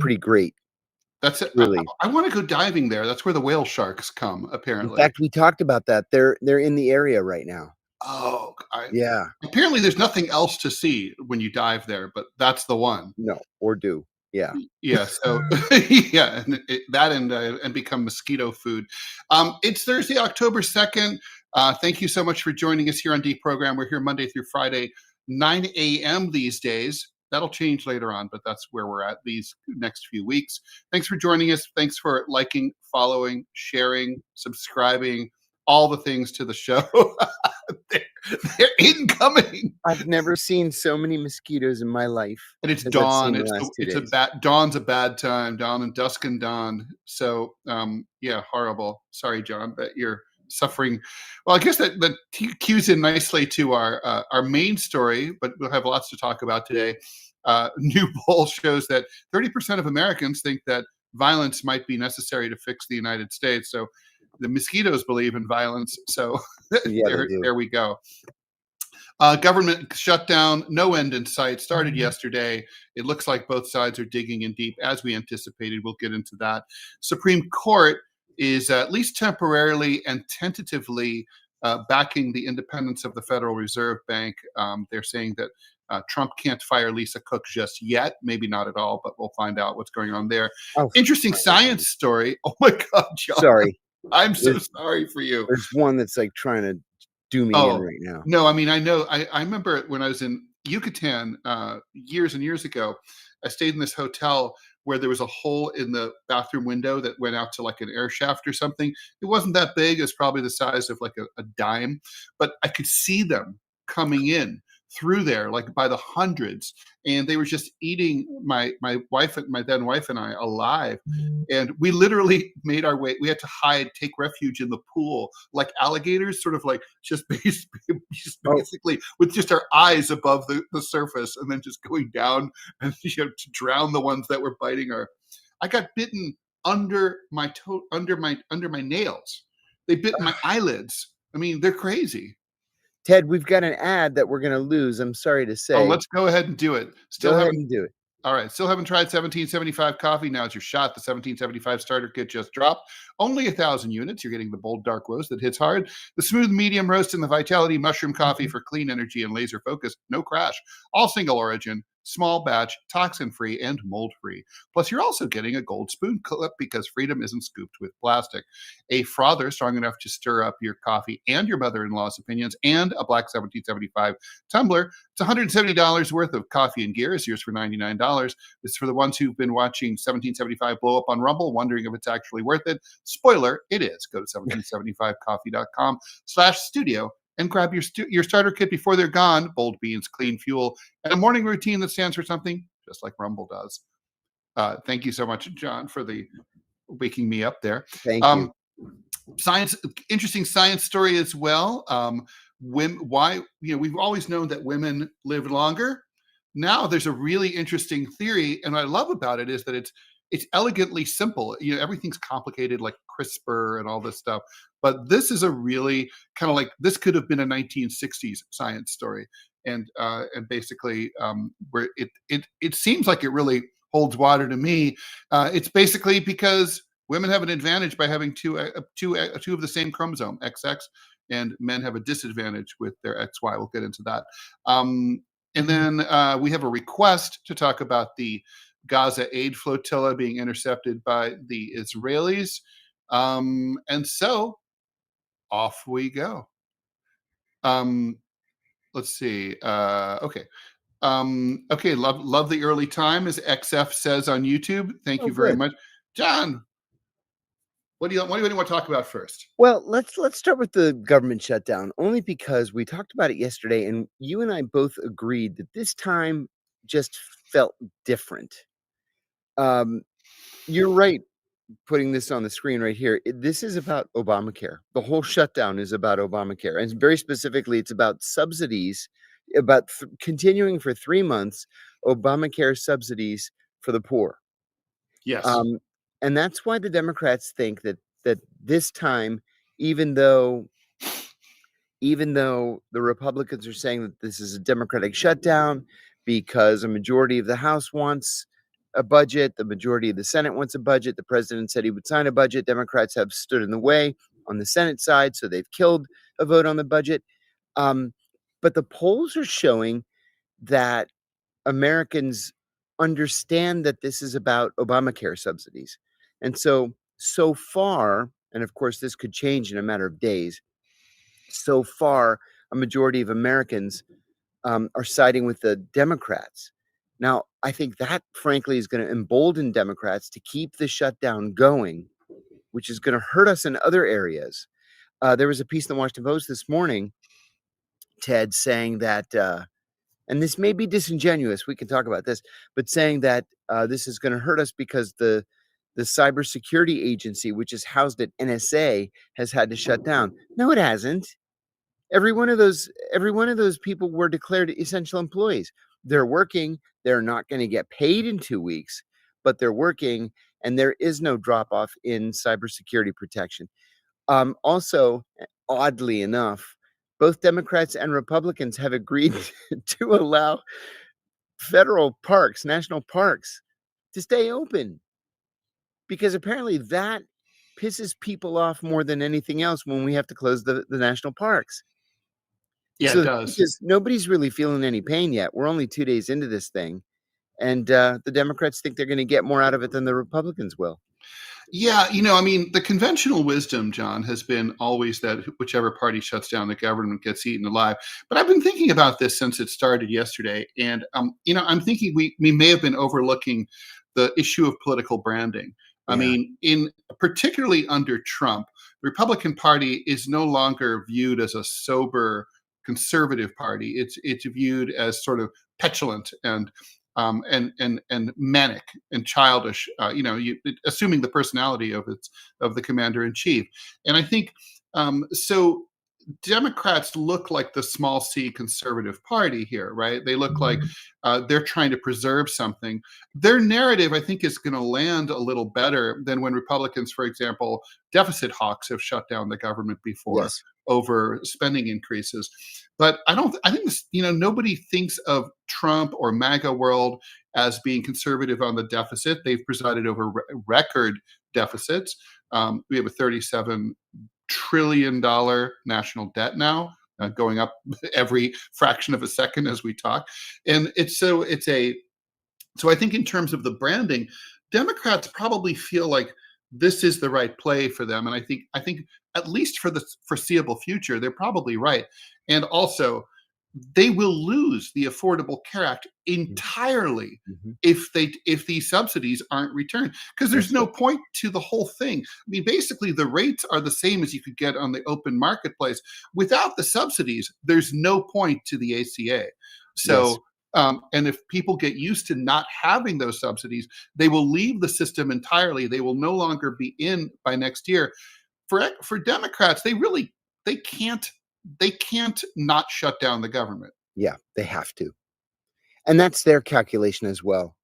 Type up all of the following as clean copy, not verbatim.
pretty great. That's it. Really. I want to go diving there. That's where the whale sharks come, In apparently. fact, we talked about that. They're in the area right now. Oh, Yeah. apparently there's nothing else to see when you dive there, but that's the one. No, or do. Yeah. Yeah. So yeah, and become mosquito food. It's Thursday, October 2nd. Thank you so much for joining us here on DeProgram. We're here Monday through Friday, 9 a.m. these days. That'll change later on, but that's where we're at these next few weeks. Thanks for joining us. Thanks for liking, following, sharing, subscribing, all the things to the show. they're incoming. I've never seen so many mosquitoes in my life. And it's as I've dawn. seen the last 2 days. Dawn's a bad time. Dawn and dusk and dawn. So yeah, horrible. Sorry, John, that you're suffering. Well, I guess that cues in nicely to our main story, but we'll have lots to talk about today. New poll shows that 30% of Americans think that violence might be necessary to fix the United States. So the mosquitoes believe in violence. So Yeah, there we go. Government shutdown, no end in sight, started yesterday. It looks like both sides are digging in deep, as we anticipated. We'll get into that. Supreme Court is at least temporarily and tentatively backing the independence of the Federal Reserve Bank. They're saying that Trump can't fire Lisa Cook just yet. Maybe not at all, but we'll find out what's going on there. Oh, interesting science story. Oh my God, John. Sorry. I'm so sorry for you. There's one that's like trying to do me in right now. No, I mean, I know. I remember when I was in Yucatan years and years ago, I stayed in this hotel where there was a hole in the bathroom window that went out to like an air shaft or something. It wasn't that big. It was probably the size of like a dime, but I could see them coming in through there, like by the hundreds, and they were just eating my then wife and I alive. And we literally made our way. We had to take refuge in the pool like alligators, sort of like just basically with just our eyes above the surface, and then just going down and to drown the ones that were biting our. I got bitten under my nails. They bit my eyelids. I mean, they're crazy. Ted, we've got an ad that we're going to lose. I'm sorry to say. Oh, let's go ahead and do it. Go ahead and do it. All right. Still haven't tried 1775 coffee. Now it's your shot. The 1775 starter kit just dropped. Only 1,000 units. You're getting the bold dark roast that hits hard, the smooth medium roast, and the vitality mushroom coffee for clean energy and laser focus. No crash. All single origin, small batch, toxin-free, and mold-free. Plus, you're also getting a gold spoon clip because freedom isn't scooped with plastic. A frother strong enough to stir up your coffee and your mother-in-law's opinions, and a black 1775 tumbler. It's $170 worth of coffee and gear. It's yours for $99. It's for the ones who've been watching 1775 blow up on Rumble, wondering if it's actually worth it. Spoiler, it is. Go to 1775coffee.com/studio and grab your starter kit before they're gone. Bold beans, clean fuel, and a morning routine that stands for something, just like Rumble does. Thank you so much, John, for the waking me up there. Thank you. Interesting science story as well. We've always known that women live longer. Now there's a really interesting theory, and what I love about it is that it's elegantly simple. Everything's complicated, like CRISPR and all this stuff. But this is a really kind of like, this could have been a 1960s science story, and basically where it seems like it really holds water to me. It's basically because women have an advantage by having two of the same chromosome, XX, and men have a disadvantage with their XY. We'll get into that. And then we have a request to talk about the Gaza aid flotilla being intercepted by the Israelis. And so off we go. Let's see. Okay. Okay. Love the early time, as XF says on YouTube. Thank you very much. John, what do you want to talk about first? Well, let's start with the government shutdown, only because we talked about it yesterday, and you and I both agreed that this time just felt different. You're right, putting this on the screen right here. This is about Obamacare. The whole shutdown is about Obamacare, and very specifically, it's about subsidies, about continuing for 3 months Obamacare subsidies for the poor. Yes. And that's why the Democrats think that this time, even though the Republicans are saying that this is a Democratic shutdown because a majority of the House wants a budget. The majority of the Senate wants a budget. The president said he would sign a budget. Democrats have stood in the way on the Senate side, so they've killed a vote on the budget. But the polls are showing that Americans understand that this is about Obamacare subsidies. And so far, and of course, this could change in a matter of days, so far, a majority of Americans are siding with the Democrats. Now, I think that, frankly, is going to embolden Democrats to keep the shutdown going, which is going to hurt us in other areas. There was a piece in the Washington Post this morning, Ted, saying that, and this may be disingenuous, we can talk about this, but saying that this is going to hurt us because the cybersecurity agency, which is housed at NSA, has had to shut down. No, it hasn't. Every one of those people were declared essential employees. They're working. They're not going to get paid in 2 weeks, but they're working, and there is no drop off in cybersecurity protection. Also, oddly enough, both Democrats and Republicans have agreed to allow federal parks, national parks, to stay open, because apparently that pisses people off more than anything else when we have to close the national parks. Yeah, So it does. because nobody's really feeling any pain yet. We're only 2 days into this thing, and the Democrats think they're going to get more out of it than the Republicans will. Yeah, I mean, the conventional wisdom, John, has been always that whichever party shuts down the government gets eaten alive. But I've been thinking about this since it started yesterday, and I'm thinking we may have been overlooking the issue of political branding. I Yeah. mean, in particularly under Trump, the Republican Party is no longer viewed as a sober conservative party. It's viewed as sort of petulant and manic and childish. Assuming the personality of the commander in chief. And I think so. Democrats look like the small c conservative party here, right? They look like they're trying to preserve something. Their narrative, I think, is going to land a little better than when Republicans, for example, deficit hawks have shut down the government before Yes. over spending increases. But I think this, nobody thinks of Trump or MAGA world as being conservative on the deficit. They've presided over record deficits. We have a $37 trillion national debt now, going up every fraction of a second as we talk. And so I think in terms of the branding, Democrats probably feel like this is the right play for them. And I think at least for the foreseeable future, they're probably right. And also, they will lose the Affordable Care Act entirely if these subsidies aren't returned, because there's no point to the whole thing. I mean, basically, the rates are the same as you could get on the open marketplace. Without the subsidies, there's no point to the ACA. So, and if people get used to not having those subsidies, they will leave the system entirely. They will no longer be in by next year. For Democrats, they can't not shut down the government. Yeah, they have to. And that's their calculation as well.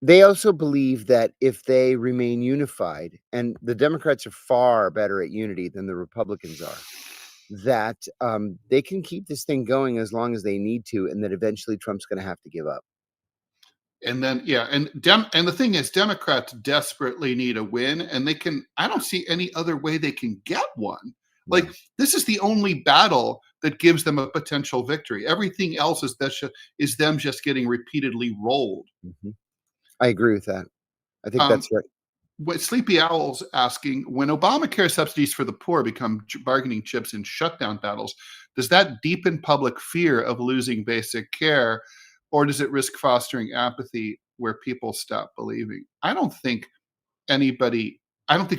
They also believe that if they remain unified, and the Democrats are far better at unity than the Republicans are, that they can keep this thing going as long as they need to, and that eventually Trump's going to have to give up. And then, and the thing is, Democrats desperately need a win, and I don't see any other way they can get one. Like, this is the only battle that gives them a potential victory. Everything else is them just getting repeatedly rolled. I agree with that. I think that's right. What Sleepy Owl's asking, when Obamacare subsidies for the poor become bargaining chips in shutdown battles, does that deepen public fear of losing basic care, or does it risk fostering apathy where people stop believing? I don't think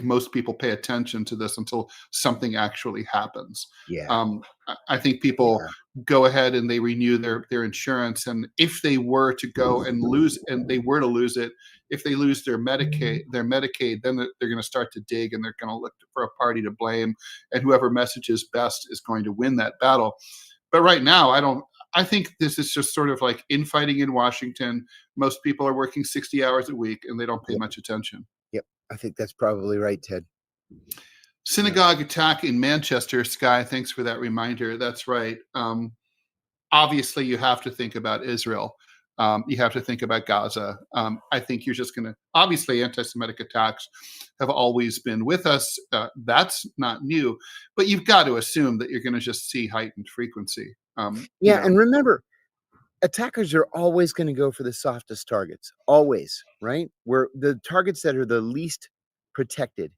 most people pay attention to this until something actually happens. I think people go ahead and they renew their insurance, and if they were to go and lose, and they were to lose it, if they lose their Medicaid, then they're going to start to dig, and they're going to look for a party to blame, and whoever messages best is going to win that battle. But right now, I think this is just sort of like infighting in Washington. Most people are working 60 hours a week, and they don't pay much attention. I think that's probably right, Ted. Synagogue attack in Manchester. Sky, thanks for that reminder. That's right. Obviously, you have to think about Israel. You have to think about Gaza. I think you're just going to, obviously, anti-Semitic attacks have always been with us. That's not new, but you've got to assume that you're going to just see heightened frequency. Yeah, and remember, attackers are always going to go for the softest targets, always, right? Where the targets that are the least protected.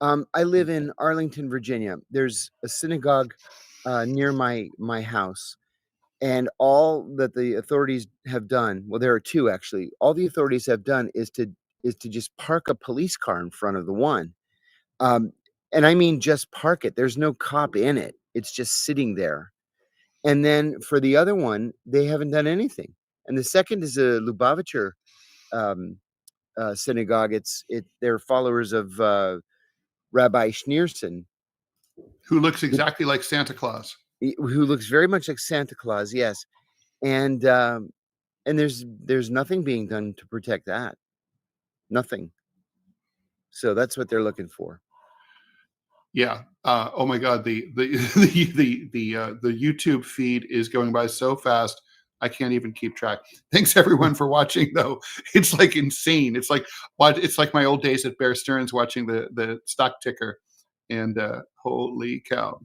I live in Arlington, Virginia. There's a synagogue near my house, and all that the authorities have done, well, there are two actually. All the authorities have done is to just park a police car in front of the one, and I mean just park it. There's no cop in it. It's just sitting there. And then for the other one, they haven't done anything. And the second is a Lubavitcher um, synagogue. They're followers of Rabbi Schneerson, who looks exactly like Santa Claus. who looks very much like Santa Claus. Yes, and there's nothing being done to protect that. Nothing. So that's what they're looking for. Yeah. Oh my God. The YouTube feed is going by so fast. I can't even keep track. Thanks everyone for watching though. It's like insane. It's like my old days at Bear Stearns watching the stock ticker, and holy cow.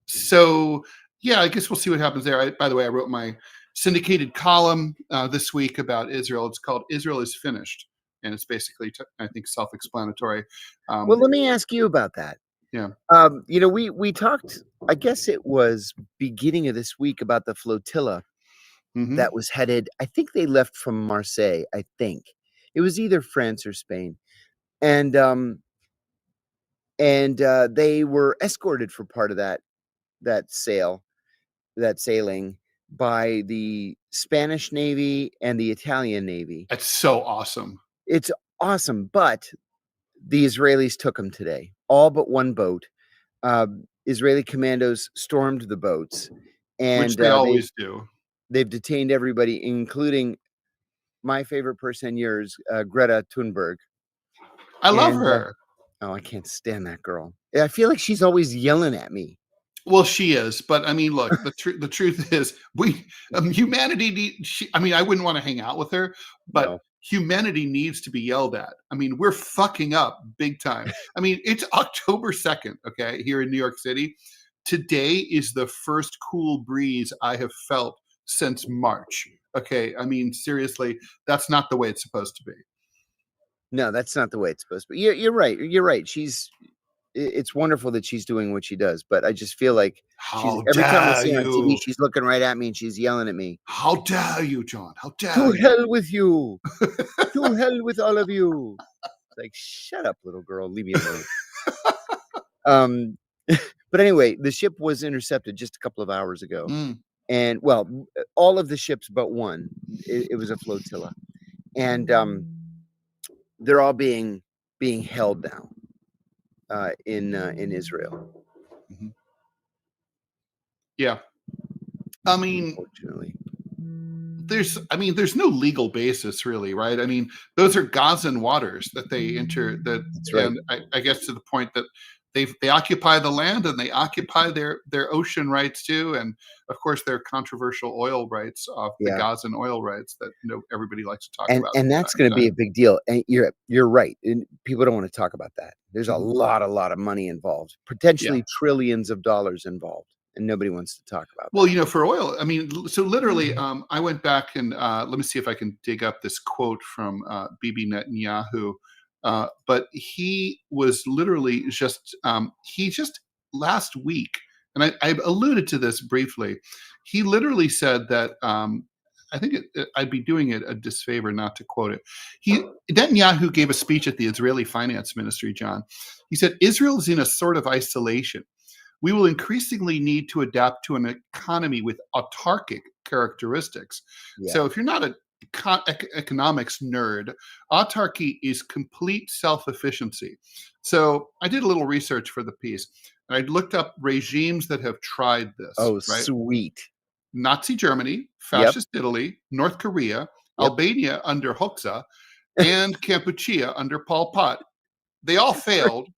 So yeah, I guess we'll see what happens there. By the way, I wrote my syndicated column this week about Israel. It's called Israel is Finished. And it's basically, I think, self-explanatory. Well, let me ask you about that. Yeah. We talked, I guess it was beginning of this week, about the flotilla that was headed. I think they left from Marseille. I think it was either France or Spain, and they were escorted for part of that sailing by the Spanish Navy and the Italian Navy. That's so awesome. It's awesome, but the Israelis took them today, all but one boat. Israeli commandos stormed the boats, and which they always do. They've detained everybody, including my favorite person and yours, Greta Thunberg. I love her. Oh, I can't stand that girl. I feel like she's always yelling at me. Well, she is, but I mean, look, the truth is, humanity. I wouldn't want to hang out with her, but no. Humanity needs to be yelled at. I mean, we're fucking up big time. I mean, it's October 2nd, okay, here in New York City. Today is the first cool breeze I have felt since March. Okay, I mean, seriously, that's not the way it's supposed to be. No, that's not the way it's supposed to be. You're right. You're right. It's wonderful that she's doing what she does, but I just feel like every time I see her on TV, she's looking right at me and she's yelling at me. How dare you, John? How dare you? To hell with you. To hell with all of you. Like, shut up, little girl. Leave me alone. But anyway, the ship was intercepted just a couple of hours ago. And, well, all of the ships but one. It was a flotilla. And they're all being held now. In Israel. Yeah. I mean, unfortunately, there's no legal basis really, right? I mean, those are Gazan waters that they enter. That's right. And I guess to the point that they occupy the land and they occupy their ocean rights too, and of course their controversial oil rights off the Gazan oil rights that everybody likes to talk about. And that's going to be a big deal. And you're right. And people don't want to talk about that. There's a lot of money involved, potentially trillions of dollars involved, and nobody wants to talk about. Well, for oil, I mean, so literally, I went back and let me see if I can dig up this quote from Bibi Netanyahu. But he was literally just last week, and I alluded to this briefly. He literally said that I think I'd be doing it a disfavor not to quote it. Netanyahu gave a speech at the Israeli Finance Ministry, John. He said, Israel is in a sort of isolation. We will increasingly need to adapt to an economy with autarkic characteristics. Yeah. So if you're not a economics nerd, autarky is complete self-efficiency. So I did a little research for the piece, and I looked up regimes that have tried this. Oh, right? Sweet. Nazi Germany, Fascist Italy, North Korea, Albania under Hoxha, and Kampuchea under Pol Pot. They all failed.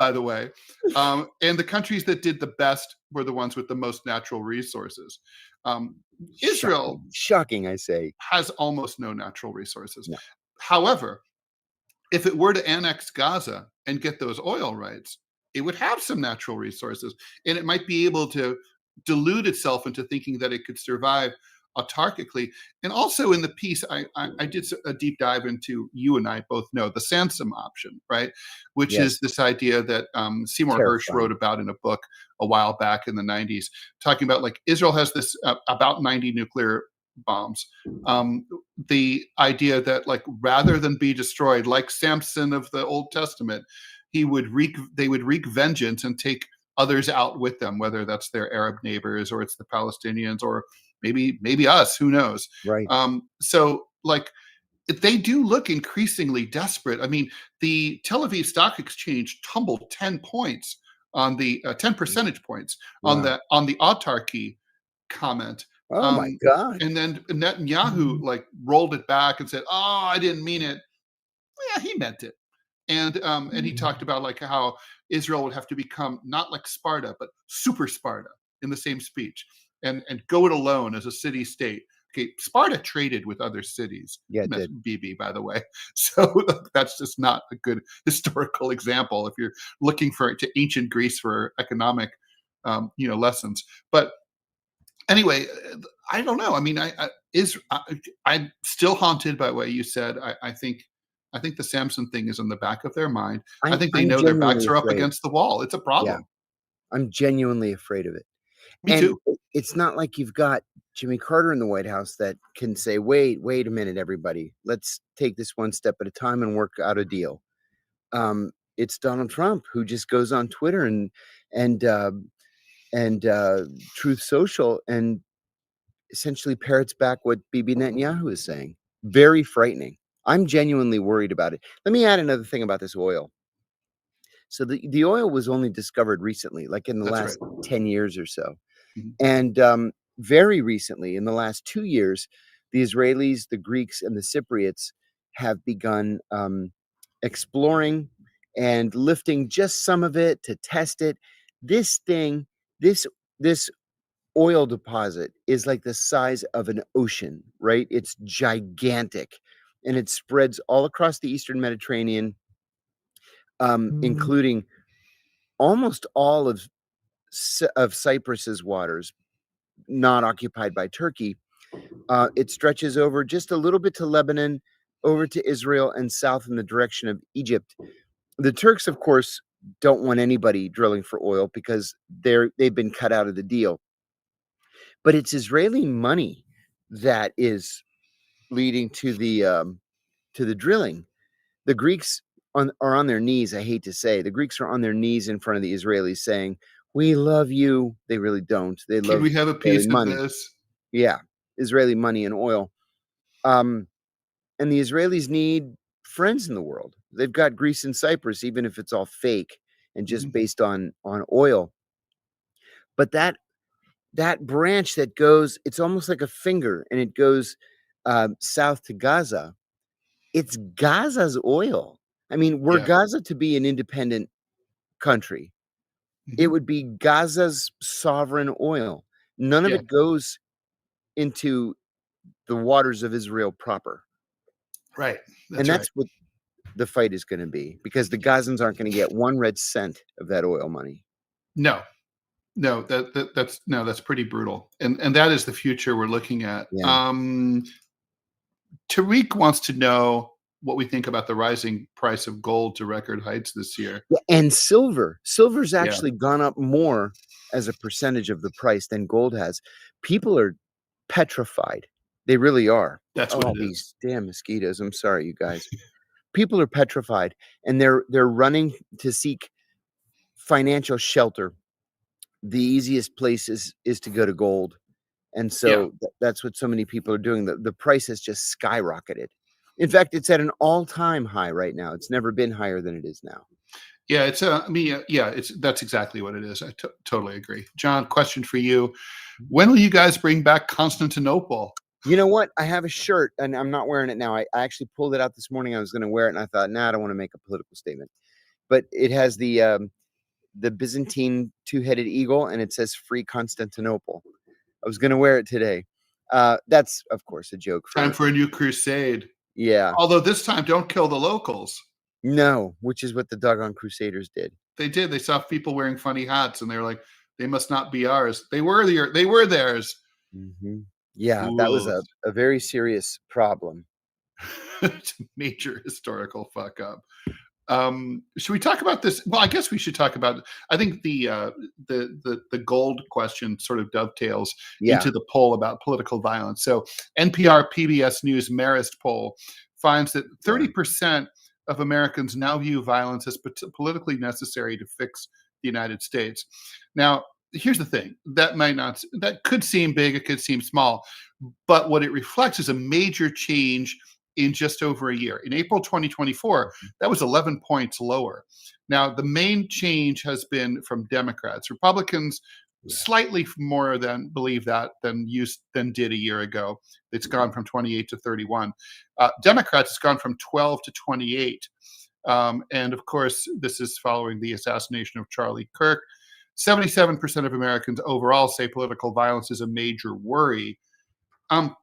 by the way. And the countries that did the best were the ones with the most natural resources. Um, Israel Shocking, I say. has almost no natural resources. No. However, if it were to annex Gaza and get those oil rights, it would have some natural resources, and it might be able to delude itself into thinking that it could survive autarkically. And also in the piece, I did a deep dive into, you and I both know, the Sansom option, right? Which is Yes. this idea that Seymour Hersh Terrifying. wrote about in a book a while back in the 90s, talking about like Israel has this about 90 nuclear bombs. The idea that like rather than be destroyed, like Samson of the Old Testament, they would wreak vengeance and take others out with them, whether that's their Arab neighbors or it's the Palestinians or maybe us, who knows. Right. So like they do look increasingly desperate. I mean, the Tel Aviv Stock Exchange tumbled 10 points on the 10 percentage points on Wow. the autarky comment. Oh my Um, God. and then Netanyahu like rolled it back and said, "Oh, I didn't mean it." Yeah, he meant it. And he talked about like how Israel would have to become not like Sparta, but super Sparta in the same speech, and go it alone as a city state. Okay, Sparta traded with other cities, Yeah, it did. BB, by the way. So that's just not a good historical example if you're looking to ancient Greece for economic, lessons. But anyway, I don't know. I mean, I'm still haunted by what you said. I think the Samson thing is in the back of their mind. I think they I'm know their genuinely backs are up afraid. against the wall. It's a Yeah, problem. I'm genuinely afraid of it. Me And too. it's not like you've got Jimmy Carter in the White House that can say, wait a minute, everybody. Let's take this one step at a time and work out a deal. It's Donald Trump who just goes on Twitter and Truth Social and essentially parrots back what Bibi Netanyahu is saying. Very frightening. I'm genuinely worried about it. Let me add another thing about this oil. So the oil was only discovered recently, like in the That's right. last 10 years or so. Mhm. And very recently, in the last 2 years, the Israelis, the Greeks, and the Cypriots have begun exploring and lifting just some of it to test it. This thing, this oil deposit is like the size of an ocean, right? It's gigantic, and it spreads all across the Eastern Mediterranean, including almost all of Cyprus's waters, not occupied by Turkey. It stretches over just a little bit to Lebanon, over to Israel, and south in the direction of Egypt. The Turks, of course, don't want anybody drilling for oil because they've been cut out of the deal. But it's Israeli money that is leading to the drilling. The Greeks are on their knees. I hate to say, the Greeks are on their knees in front of the Israelis, saying, "We love you." They really don't. They Can love we have a Israeli piece of money. this? Yeah, Israeli money and oil. Um, and the Israelis need friends in the world. They've got Greece and Cyprus, even if it's all fake and just Mhm. based on oil. But that branch that goes, it's almost like a finger, and it goes south to Gaza. It's Gaza's oil. I mean, were Yeah. Gaza to be an independent country, it Mhm. would be Gaza's sovereign oil. None of Yeah. it goes into the waters of Israel proper. Right. And That's right. that's what the fight is gonna be, because the Gazans aren't gonna get 1 red cent of that oil money. No. No, that's pretty brutal. And that is the future we're looking at. Yeah. Tariq wants to know what we think about the rising price of gold to record heights this year. Yeah, and silver. Silver's Yeah, actually gone up more as a percentage of the price than gold has. People are petrified. They really are. that's what Oh, it is. these damn mosquitoes. I'm sorry, you guys. People are petrified, and they're running to seek financial shelter. The easiest place is to go to gold. And Yeah. so that's what so many people are doing. The price has just skyrocketed. In fact, it's at an all-time high right now. It's never been higher than it is now. Yeah, it's I mean, yeah, it's that's exactly what it is. I totally agree. John, question for you. When will you guys bring back Constantinople? You know what? I have a shirt, and I'm not wearing it now. I actually pulled it out this morning. I was gonna wear it, and I thought, "Nah, I don't wanna make a political statement." but it has the Byzantine two-headed eagle, and it says "Free Constantinople." I was gonna wear it today. That's of course a joke Time for for a new crusade. yeah. Although this time, don't kill the locals. No, which is what the doggone Crusaders did. They did. They saw people wearing funny hats, and they were like, "They must not be ours." They were they were theirs. Mhm. Yeah, that was Fools. a very serious problem. It's a major historical fuck up. Should we talk about this? Well, I guess we should talk about. I think the gold question sort of dovetails Yeah. into the poll about political violence. So NPR PBS News Marist poll finds that Yeah. 30% of Americans now view violence as politically necessary to fix the United States. Now, here's the thing: that could seem big, it could seem small, but what it reflects is a major change in just over a year. In April 2024, Mhm. that was 11 points lower. Now, the main change has been from Democrats. Republicans Yeah. slightly more than believe that than did a year ago. It's gone from 28 to 31. Democrats, it's gone from 12 to 28. And of course, this is following the assassination of Charlie Kirk. 77% of Americans overall say political violence is a major worry. Um,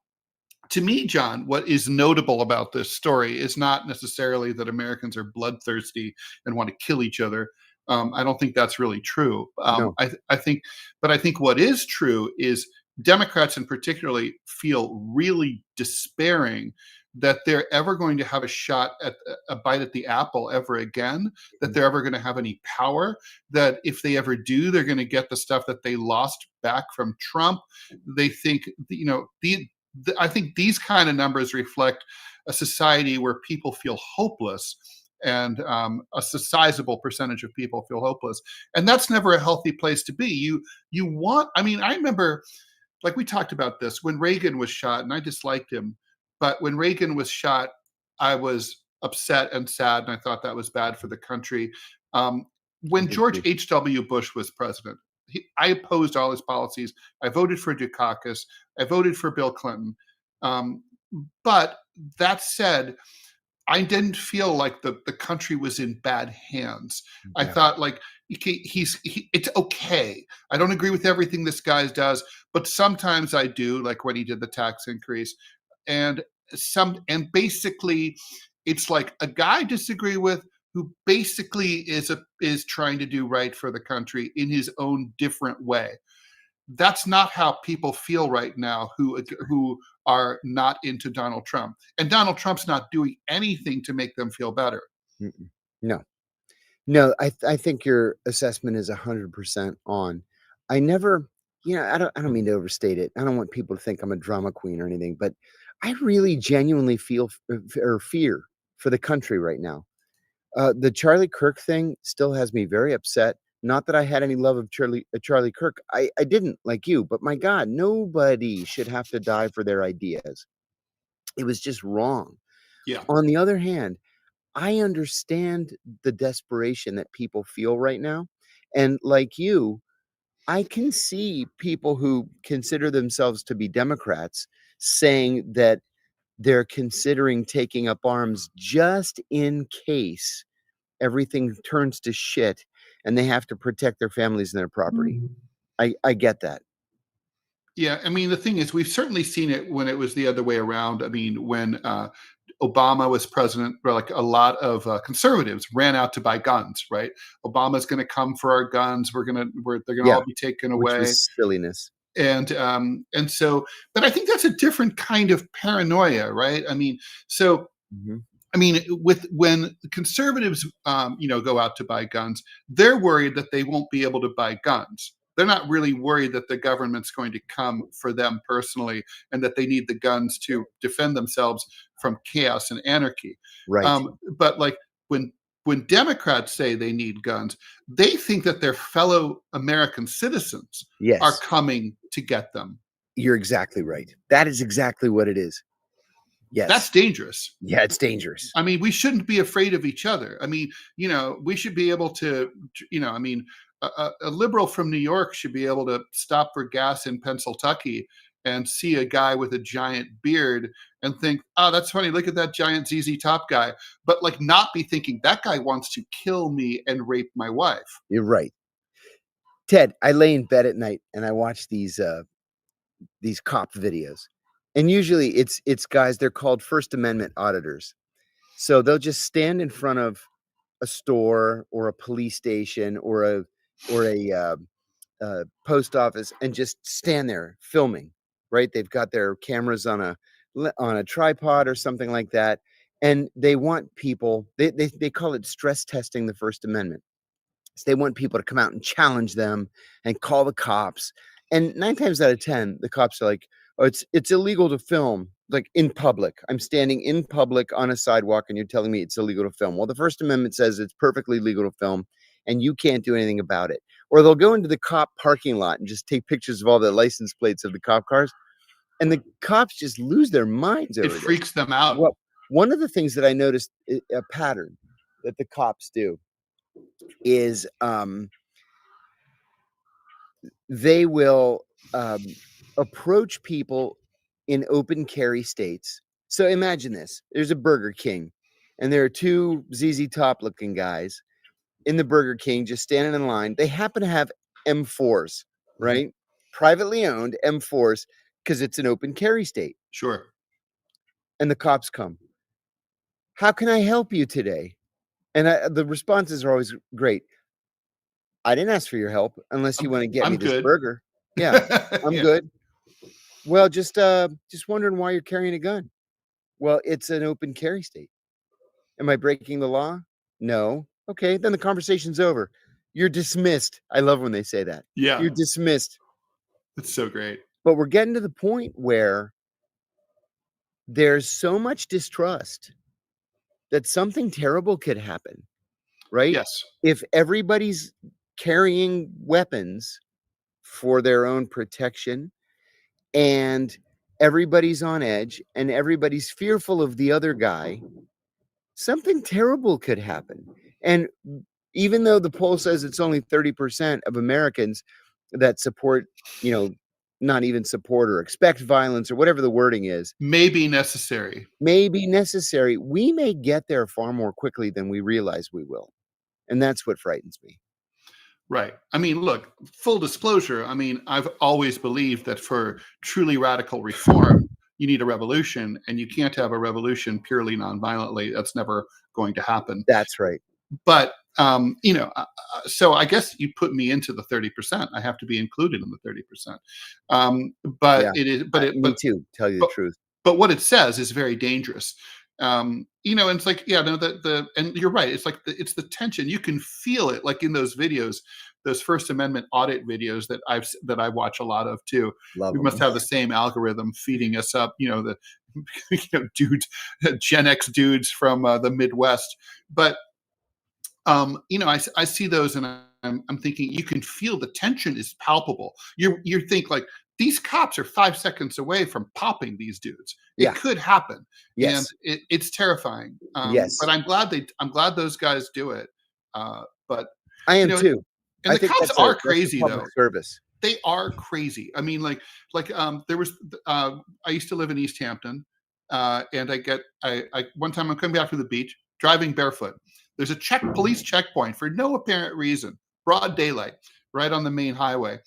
to me, John, what is notable about this story is not necessarily that Americans are bloodthirsty and want to kill each other. I don't think that's really true. No. I think, but I think what is true is Democrats, in particularly, feel really despairing that they're ever going to have a shot at a bite at the apple ever again. That they're ever going to have any power. That if they ever do, they're going to get the stuff that they lost back from Trump. They think, I think these kind of numbers reflect a society where people feel hopeless, and a sizable percentage of people feel hopeless, and that's never a healthy place to be. You want. I mean, I remember, like we talked about this when Reagan was shot, and I disliked him, but when Reagan was shot, I was upset and sad, and I thought that was bad for the country. Um, I when did George too. H.W. Bush was president, I opposed all his policies. I voted for Dukakis. I voted for Bill Clinton. Um, but that said, I didn't feel like the country was in bad hands. I Yeah. thought like it's okay. I don't agree with everything this guy does, but sometimes I do, like when he did the tax increase, and basically it's like a guy I disagree with who basically is trying to do right for the country in his own different way. That's not how people feel right now who are not into Donald Trump. And Donald Trump's not doing anything to make them feel better. Mm-mm. No. No, I think your assessment is 100% on. I never, I don't mean to overstate it. I don't want people to think I'm a drama queen or anything, but I really genuinely feel or fear for the country right now. The Charlie Kirk thing still has me very upset. Not that I had any love of Charlie Kirk. I didn't, like you, but my God, nobody should have to die for their ideas. It was just wrong. Yeah. On the other hand, I understand the desperation that people feel right now. And like you, I can see people who consider themselves to be Democrats saying that they're considering taking up arms just in case everything turns to shit and they have to protect their families and their property. I get that. Yeah, I mean, the thing is, we've certainly seen it when it was the other way around. I mean, when Obama was president, where like a lot of conservatives ran out to buy guns. Right? Obama's going to come for our guns. They're going to Yeah, all be taken which away. was silliness. And so, but I think that's a different kind of paranoia, right? I mean, so Mhm. I mean, with when conservatives, go out to buy guns, they're worried that they won't be able to buy guns. They're not really worried that the government's going to come for them personally, and that they need the guns to defend themselves from chaos and anarchy. Right. But like when when Democrats say they need guns, they think that their fellow American citizens are Yes, coming to get them. you're exactly right. That is exactly what it is. That's Yes. dangerous. Yeah, it's dangerous. I mean, we shouldn't be afraid of each other. I mean, we should be able to, I mean, a liberal from New York should be able to stop for gas in Pennsylvania and see a guy with a giant beard and think, oh, that's funny, look at that giant ZZ Top guy, but like not be thinking that guy wants to kill me and rape my wife. You're right. Ted, I lay in bed at night and I watch these cop videos. And usually it's guys, they're called First Amendment auditors. So they'll just stand in front of a store or a police station or a post office and just stand there filming, right? They've got their cameras on a tripod or something like that, and they want people. They call it stress testing the First Amendment. So they want people to come out and challenge them and call the cops. And 9 times out of 10, the cops are like, "Oh, it's illegal to film like in public. I'm standing in public on a sidewalk, and you're telling me it's illegal to film." Well, the First Amendment says it's perfectly legal to film, and you can't do anything about it. Or they'll go into the cop parking lot and just take pictures of all the license plates of the cop cars, and the cops just lose their minds It over this. freaks them out. Well, one of the things that I noticed, a pattern that the cops do is they will approach people in open carry states. So imagine this: there's a Burger King, and there are 2 ZZ Top looking guys in the Burger King just standing in line. They happen to have M4s, right? Privately owned M4s, because it's an open carry state. Sure. And the cops come. "How can I help you today?" And the responses are always great. "I didn't ask for your help unless you want to get me I'm this good. burger." Yeah, I'm Yeah. good. "Well, just wondering why you're carrying a gun." "Well, it's an open carry state." "Am I breaking the law?" "No." "Okay, then the conversation's over. You're dismissed." I love when they say that. Yeah. "You're dismissed." It's so great. But we're getting to the point where there's so much distrust that something terrible could happen, right? Yes. If everybody's carrying weapons for their own protection, and everybody's on edge, and everybody's fearful of the other guy, something terrible could happen. And even though the poll says it's only 30% of Americans that support, not even support or expect violence or whatever the wording is, May be necessary. may be necessary, we may get there far more quickly than we realize we will. And that's what frightens me. Right. I mean, look, full disclosure, I mean, I've always believed that for truly radical reform, you need a revolution, and you can't have a revolution purely nonviolently. That's never going to happen. That's right. But so I guess you put me into the 30%. I have to be included in the 30%. But Yeah. it is, Me too, tell you the but truth. but what it says is very dangerous. And it's like, yeah, no, and you're right. It's like it's the tension. You can feel it, like in those videos, those First Amendment audit videos that I watch a lot of too. Love We them. must have the same algorithm feeding us up, the dudes, Gen X dudes from the Midwest. But I see those, and I'm thinking, you can feel the tension is palpable. You think like, these cops are 5 seconds away from popping these dudes. Yeah. It could happen, and Yes. it's terrifying. Yes. But I'm glad those guys do it. But I am too. and I the think cops that's are a crazy public though. service. They are crazy. I mean, there was I used to live in East Hampton, and I one time I'm coming back from the beach, driving barefoot. There's a police checkpoint for no apparent reason, broad daylight, right on the main highway.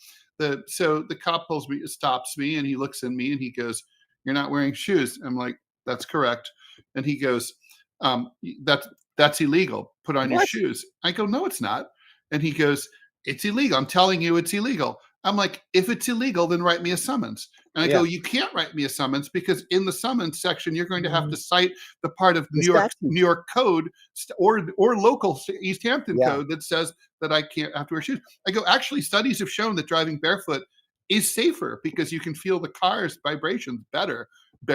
So the cop stops me, and he looks at me, and he goes, "You're not wearing shoes." I'm like, "That's correct." And he goes, "That's illegal. Put on your What? shoes." I go, "No, it's not." And he goes, "It's illegal. I'm telling you, it's illegal." I'm like, "If it's illegal, then write me a summons." And I go, "You can't write me a summons, because in the summons section, you're going to have to cite the part of The New York code or local East Hampton Yeah. code that says that I can't have to wear shoes." I go, "Actually, studies have shown that driving barefoot is safer, because you can feel the car's vibrations better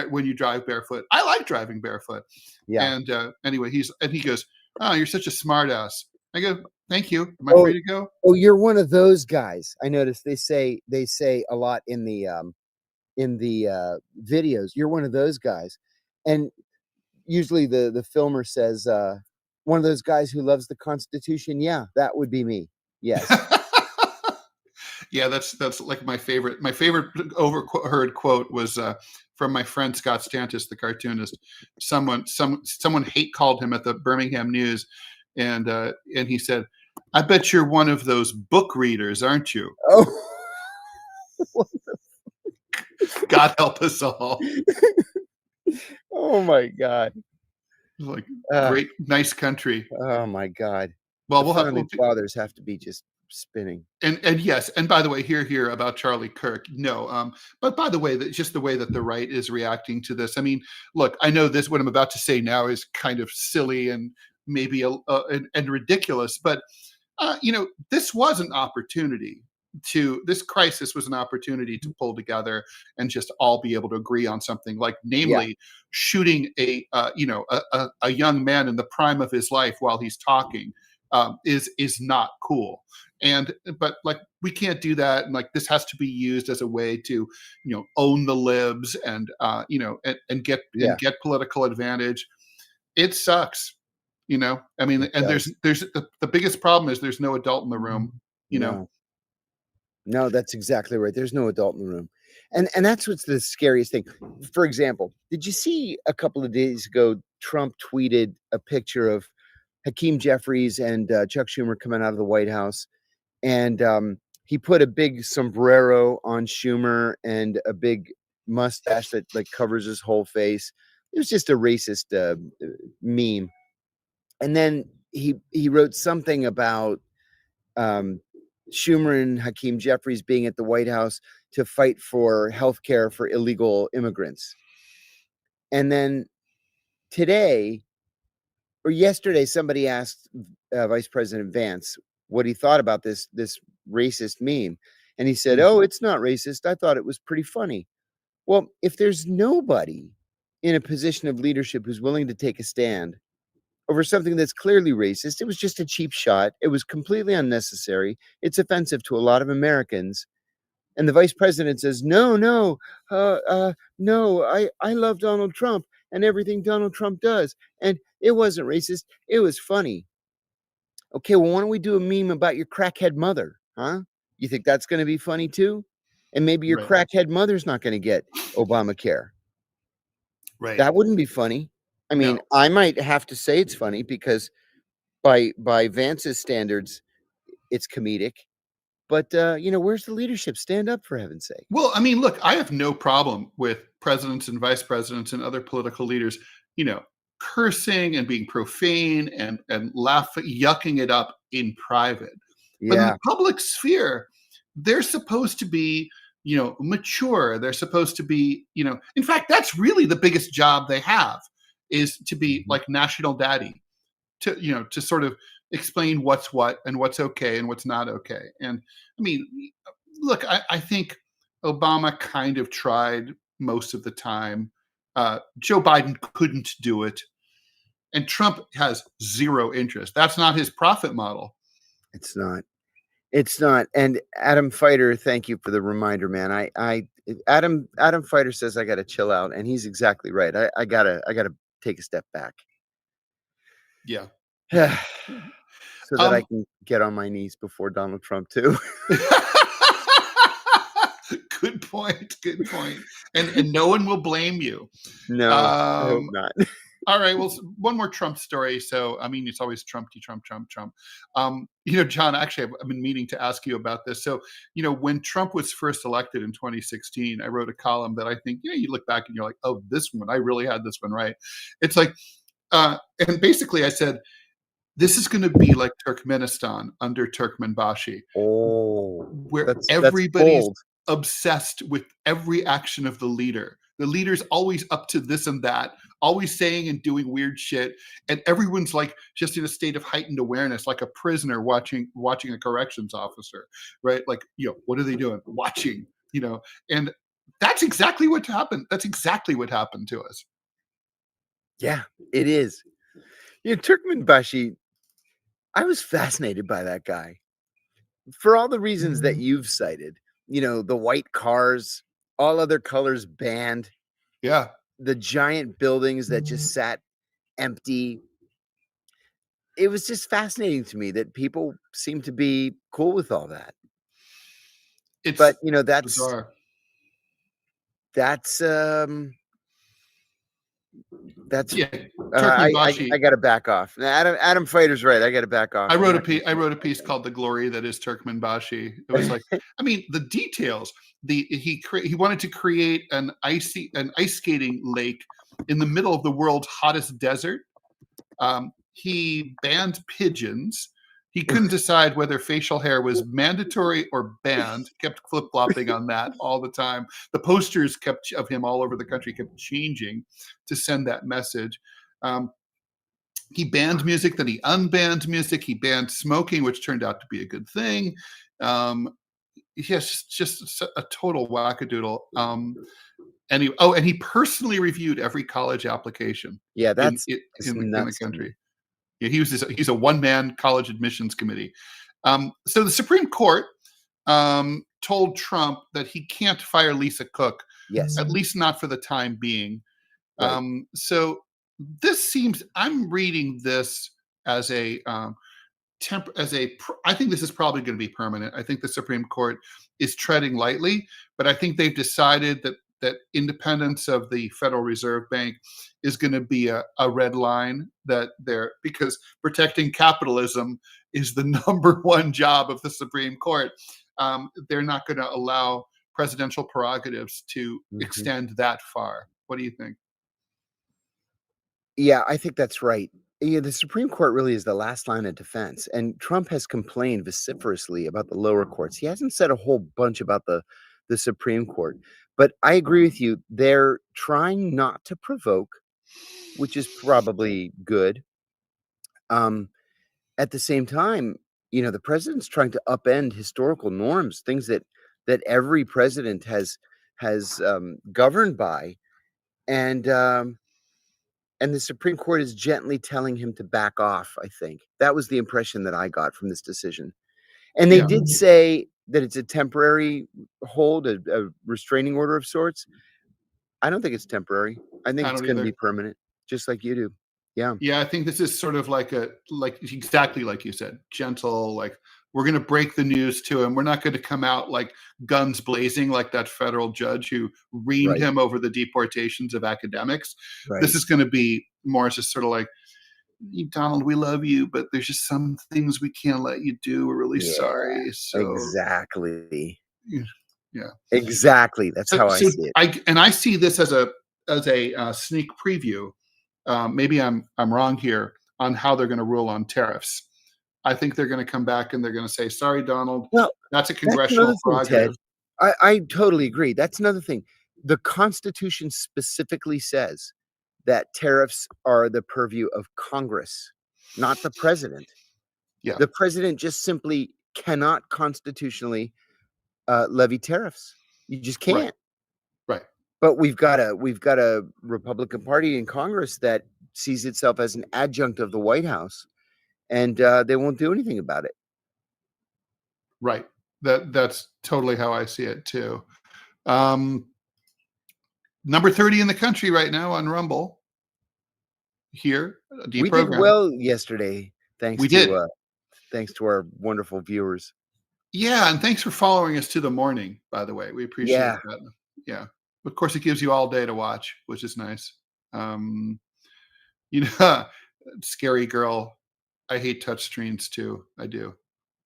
when you drive barefoot." I like driving barefoot. Yeah. And anyway, he goes, "Oh, you're such a smart ass." I go, "Thank you. Am I Oh, free to go?" oh, you're one of those guys. I noticed they say a lot in the videos. You're one of those guys. And usually the filmer says, one of those guys who loves the Constitution. Yeah, that would be me. Yes. Yeah, that's like my favorite. My favorite overheard quote was from my friend Scott Stantis, the cartoonist. Someone hate called him at the Birmingham News, and he said, "I bet you're one of those book readers, aren't you?" Oh, God help us all. oh my God. Like Uh, great, nice country. oh my God. Well, The we'll founding fathers have to be just spinning. and yes, and by the way, here about Charlie Kirk. No, but by the way, that just the way that the right is reacting to this. I mean, look, I know this what I'm about to say now is kind of silly and maybe and ridiculous, but this was an opportunity to this crisis was an opportunity to pull together and just all be able to agree on something like Yeah. namely shooting a young man in the prime of his life while he's talking is not cool. And but like we can't do that, and like this has to be used as a way to own the libs and Yeah. get political advantage. It sucks. I mean, It and does. there's the biggest problem is there's no adult in the room. you know No. No, that's exactly right. There's no adult in the room. And that's what's the scariest thing. For example, did you see a couple of days ago Trump tweeted a picture of Hakeem Jeffries and Chuck Schumer coming out of the White House, and he put a big sombrero on Schumer and a big mustache that like covers his whole face. It was just a racist meme. And then he wrote something about um, Schumer and Hakeem Jeffries being at the White House to fight for health care for illegal immigrants. And then today or yesterday, somebody asked Vice President Vance what he thought about this racist meme, and he said, Mm. "Oh, it's not racist. I thought it was pretty funny." Well, if there's nobody in a position of leadership who's willing to take a stand over something that's clearly racist, it was just a cheap shot. It was completely unnecessary. It's offensive to a lot of Americans. And the vice president says, "No, no, no. I love Donald Trump and everything Donald Trump does, and it wasn't racist. It was funny." Okay, well, why don't we do a meme about your crackhead mother, huh? You think that's going to be funny too? And maybe your Right, crackhead mother's not going to get Obamacare. right. That wouldn't be funny. I mean, No. I might have to say it's funny because by Vance's standards, it's comedic. But where's the leadership? Stand up for heaven's sake. Well, I mean, look, I have no problem with presidents and vice presidents and other political leaders, cursing and being profane and laughing, yucking it up in private. But in the Yeah, public sphere, they're supposed to be, mature. They're supposed to be, in fact, that's really the biggest job they have is to be Mhm. like national daddy, to sort of explain what's what and what's okay and what's not okay. And I mean, look, I think Obama kind of tried most of the time. Joe Biden couldn't do it, and Trump has zero interest. That's not his profit model. It's not. It's not. And Adam Fighter, thank you for the reminder, man. Adam Fighter says I got to chill out, and he's exactly right. I gotta take a step back Yeah, yeah. so that I Um, can get on my knees before Donald Trump too. good point. Good point. And no one will blame you. No, I hope Um, not. All right. Well, one more Trump story. So, I mean, it's always Trumpy, Trump, Trump, Trump. John, actually, I've been meaning to ask you about this. So, when Trump was first elected in 2016, I wrote a column that I think, you look back and you're like, oh, this one, I really had this one right. It's like, and basically I said, this is going to be like Turkmenistan under Turkmenbashi, Oh, where that's everybody's bold. obsessed with every action of the leader. The leader's always up to this and that, always saying and doing weird shit, and everyone's like just in a state of heightened awareness, like a prisoner watching a corrections officer, right? Like, what are they doing? Watching, and that's exactly what happened. That's exactly what happened to us. Yeah, it is. Turkmenbashi, I was fascinated by that guy for all the reasons that you've cited. The white cars, all other colors banned, Yeah. the giant buildings that just sat empty. It was just fascinating to me that people seem to be cool with all that. It's But, you know, bizarre. that's, that's Yeah, I Turkmenbashi. gotta back off. Adam Fighter's right. I gotta back off. I'm not gonna I take wrote a that piece called "The Glory That Is Turkmenbashi." It was like, I mean, the details. He wanted to create an ice skating lake in the middle of the world's hottest desert. He banned pigeons. He couldn't decide whether facial hair was mandatory or banned. Kept flip flopping on that all the time. The posters kept of him all over the country kept changing to send that message. Um, he banned music, then he unbanned music. He banned smoking, which turned out to be a good thing. Um, yes, just a total wackadoodle. And he personally reviewed every college application Yeah, in that's just in the nuts to me. country. Yeah, he's a one man college admissions committee. So the Supreme Court told Trump that he can't fire Lisa Cook, Yes, at least not for the time being. right. So I'm reading this as a I think this is probably going to be permanent. I think the Supreme Court is treading lightly, but I think they've decided that independence of the Federal Reserve Bank is going to be a red line because protecting capitalism is the number one job of the Supreme Court. They're not going to allow presidential prerogatives to Mhm. extend that far. What do you think? Yeah, I think that's right. Yeah, the Supreme Court really is the last line of defense, and Trump has complained vociferously about the lower courts. He hasn't said a whole bunch about the Supreme Court, but I agree with you. They're trying not to provoke, which is probably good. Um, at the same time, you know, the president's trying to upend historical norms, things that every president has governed by, and and the Supreme Court is gently telling him to back off, I think. That was the impression that I got from this decision. And they Yeah, did say that it's a temporary hold, a restraining order of sorts. I don't think it's temporary. I think I it's don't gonna be either. permanent, just like you do. Yeah, Yeah, I think this is sort of like exactly like you said, gentle, like we're going to break the news to him. We're not going to come out like guns blazing like that federal judge who reamed right, him over the deportations of academics. This right. is going to be more just sort of like, Donald, we love you, but there's just some things we can't let you do. We're really Yeah, sorry. So, exactly. yeah. Yeah. Exactly, that's how I So see it. I see this as a sneak preview. Maybe I'm wrong here on how they're going to rule on tariffs. I think they're going to come back and they're going to say, "Sorry, Donald, Well, that's a that's another congressional thing, prerogative." Ted. I totally agree. That's another thing. The Constitution specifically says that tariffs are the purview of Congress, not the president. Yeah, The president just simply cannot constitutionally, levy tariffs. You just right, can't. right, But we've got a Republican Party in Congress that sees itself as an adjunct of the White House, and, they won't do anything about it. right. That's totally how I see it too. Um, Number 30 in the country right now on Rumble here, We did deprogram. well yesterday, We did. thanks to our wonderful viewers. Yeah, and thanks for following us to the morning, by the way. We appreciate Yeah. that. Yeah. Of course, it gives you all day to watch, which is nice. Um, you know, scary girl. I hate touch screens too. I do.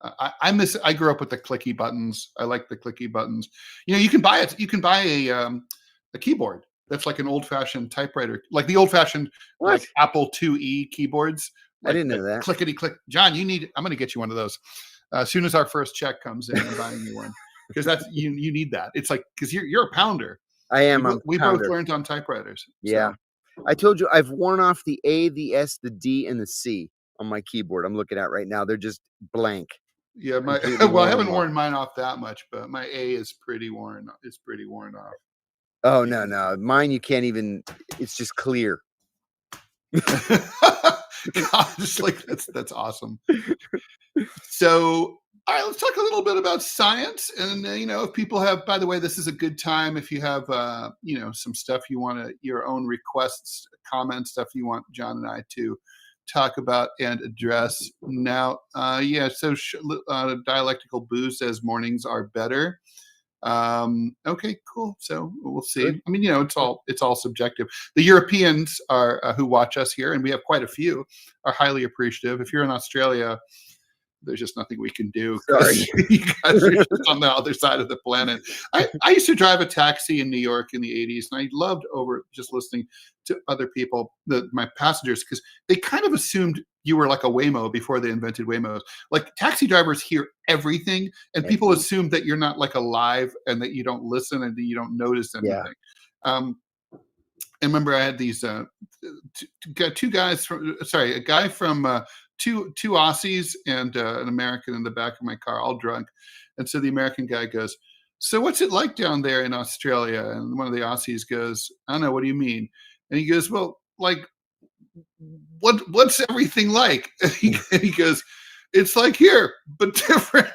I grew up with the clicky buttons. I like the clicky buttons. You know, you can buy it. You can buy a keyboard that's like an old fashioned typewriter, like the old fashioned like What? Apple IIe keyboards, I like didn't know that. clickety click. John, you need. I'm going to get you one of those as soon as our first check comes in. I'm buying you one because that's you need that. It's like because you're a pounder. I am, I'm We a both pounder. learned on typewriters, Yeah. so I told you I've worn off the A, the S, the D, and the C on my keyboard I'm looking at right now. They're just blank, yeah. My completely well, I worn haven't off. worn mine off that much, but my A is pretty worn. It's pretty worn off. Oh, Yeah. no, no. Mine, you can't even it's just clear. Just like that's awesome. So, all right, let's talk a little bit about science. And if people have, by the way, this is a good time if you have, some stuff you want to, your own requests, comments, stuff you want John and I to talk about and address. Now, yeah. So, dialectical boo says mornings are better. Okay, cool. So we'll see. Good. I mean, it's all subjective. The Europeans are who watch us here, and we have quite a few, are highly appreciative. If you're in Australia, there's just nothing we can do because Sorry. you guys are just on the other side of the planet. I used to drive a taxi in New York in the 80s, and I loved over just listening to other people, my passengers, because they kind of assumed you were like a Waymo before they invented Waymos. Like taxi drivers hear everything, and people assume that you're not like alive and that you don't listen and that you don't notice Yeah. anything. I remember I had these two guys a guy from two Aussies and an American in the back of my car, all drunk. And so the American guy goes, "So what's it like down there in Australia?" And one of the Aussies goes, "I don't know, what do you mean?" And he goes, "Well, like, what's everything like?" And he goes, "It's like here, but different."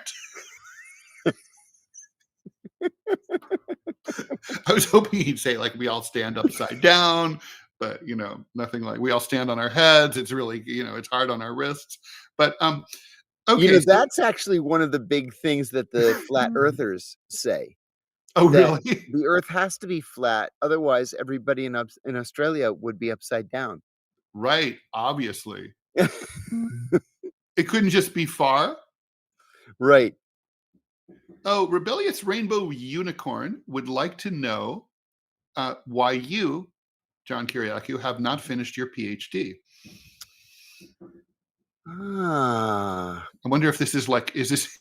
I was hoping he'd say like we all stand upside down, but nothing like we all stand on our heads. It's really, it's hard on our wrists. But okay, so That's actually one of the big things that the flat earthers say, oh that really? the earth has to be flat, otherwise everybody in Australia would be upside down. Right, obviously. It couldn't just be far. Right. Oh, Rebellious Rainbow Unicorn would like to know why you, John Kiriakou, have not finished your PhD. Ah. I wonder if this is like, is this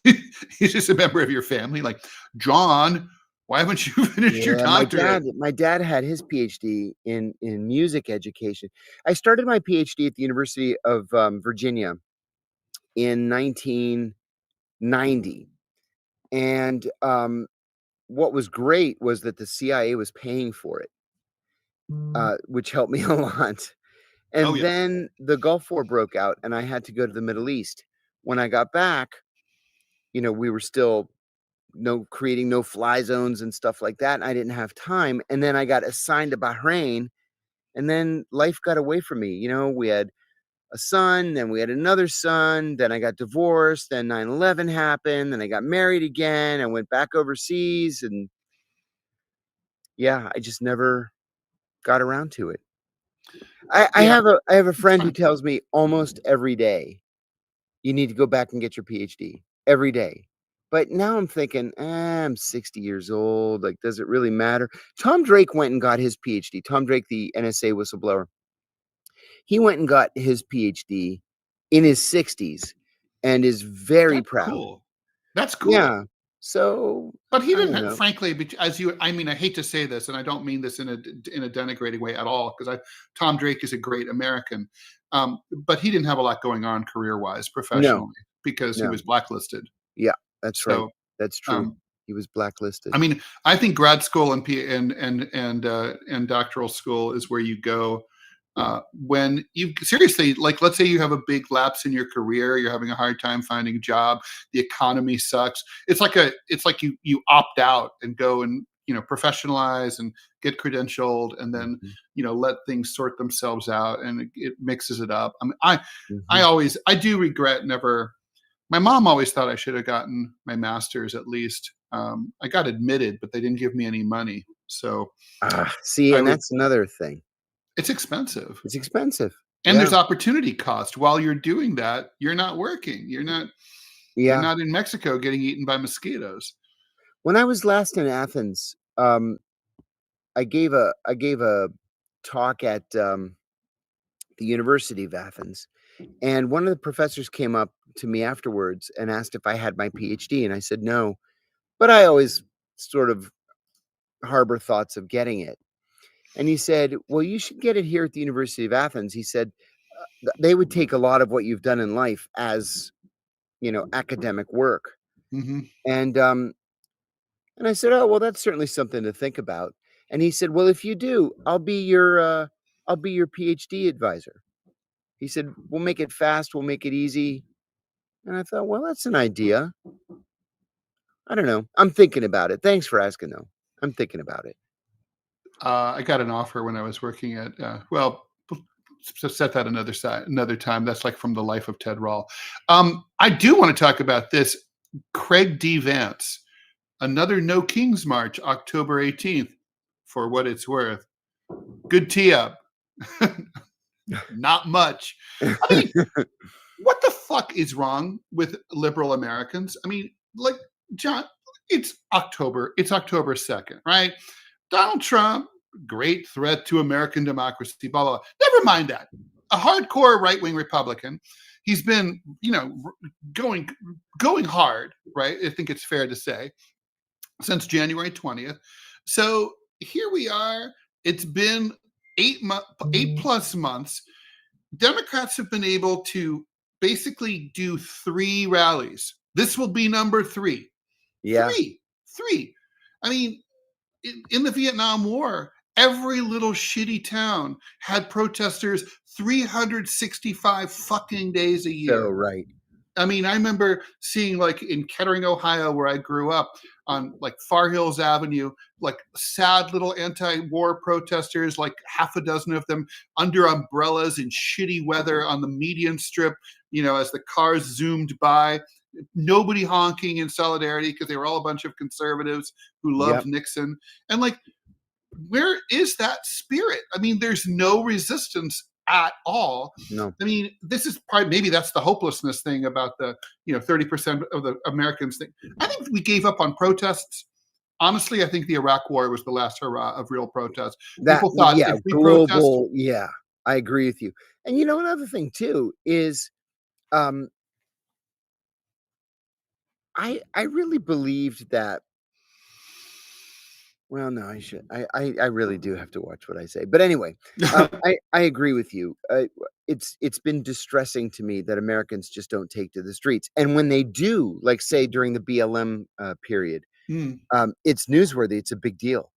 a member of your family? Like, John, why haven't you finished your Yeah, doctorate? my dad had his PhD in music education. I started my PhD at the University of Virginia in 1990, and what was great was that the CIA was paying for it, which helped me a lot. Oh And yeah. then the Gulf War broke out, and I had to go to the Middle East. When I got back, we were still creating no-fly zones and stuff like that, and I didn't have time. And then I got assigned to Bahrain, and then life got away from me. We had a son, then we had another son, then I got divorced, then 9/11 happened, then I got married again, I went back overseas, and yeah, I just never got around to it. Yeah, I have a it's friend who fine. tells me almost every day, "You need to go back and get your PhD." Every day. But now I'm thinking, I'm 60 years old, like, does it really matter? Tom Drake went and got his PhD. Tom Drake, the NSA whistleblower. He went and got his PhD in his 60s and is very That's proud. cool. That's cool. Yeah. So, But he I don't didn't, know. frankly, I mean, I hate to say this, and I don't mean this in a denigrating way at all, because Tom Drake is a great American, but he didn't have a lot going on career-wise, No, professionally, because he no. was blacklisted. Yeah, that's right. So, That's true. um, He was blacklisted. I mean, I think grad school and doctoral school is where you go when you seriously, like, let's say you have a big lapse in your career, you're having a hard time finding a job, the economy sucks. It's like you opt out and go and professionalize and get credentialed, and then Mhm, let things sort themselves out, and it mixes it up. I mean, mhm. I do regret never. My mom always thought I should have gotten my master's at least. I got admitted, but they didn't give me any money. So See, I and would, that's another thing. it's expensive. It's expensive. And Yeah, there's opportunity cost. While you're doing that, you're not working. You're yeah. not in Mexico getting eaten by mosquitoes. When I was last in Athens, I gave a talk at, the University of Athens, and one of the professors came up to me afterwards and asked if I had my PhD, and I said, "No," but I always sort of harbor thoughts of getting it. And he said, "Well, you should get it here at the University of Athens." He said, "They would take a lot of what you've done in life as, academic work." Hmm. And, I said, "Oh, well, that's certainly something to think about." And he said, "Well, if you do, I'll be your PhD advisor." He said, "We'll make it fast, we'll make it easy." And I thought, "Well, that's an idea." I don't know. I'm thinking about it. Thanks for asking, though. I'm thinking about it. I got an offer when I was working at, so set that another time. That's like from the life of Ted Rall. I do want to talk about this. Craig D. Vance Another No Kings March, October 18th, for what it's worth. Good tee up. Not much. I mean, what the fuck is wrong with liberal Americans? I mean, like, John, it's October 2nd, right? Donald Trump, great threat to American democracy, blah, blah, blah. Never mind that. A hardcore right-wing Republican. He's been, going hard, right? I think it's fair to say, since January 20th. So here we are. It's been 8+ months. Democrats have been able to basically do 3 rallies. This will be number 3. Yeah. Three. I mean, in the Vietnam War, every little shitty town had protesters 365 fucking days a year. So right. I mean, I remember seeing, like, in Kettering, Ohio, where I grew up, on like Far Hills Avenue, like sad little anti-war protesters, like half a dozen of them under umbrellas in shitty weather on the median strip, as the cars zoomed by. Nobody honking in solidarity because they were all a bunch of conservatives who loved Nixon. And like, where is that spirit? I mean, there's no resistance at all. No. I mean, this is probably, maybe that's the hopelessness thing about the 30% of the Americans think. I think we gave up on protests. Honestly, I think the Iraq War was the last hurrah of real protest. People thought, if we global, I agree with you. And another thing too is, I really believed that. Well, no, I should. I really do have to watch what I say. But anyway, I agree with you. It's been distressing to me that Americans just don't take to the streets, and when they do, like say during the BLM period, it's newsworthy. It's a big deal,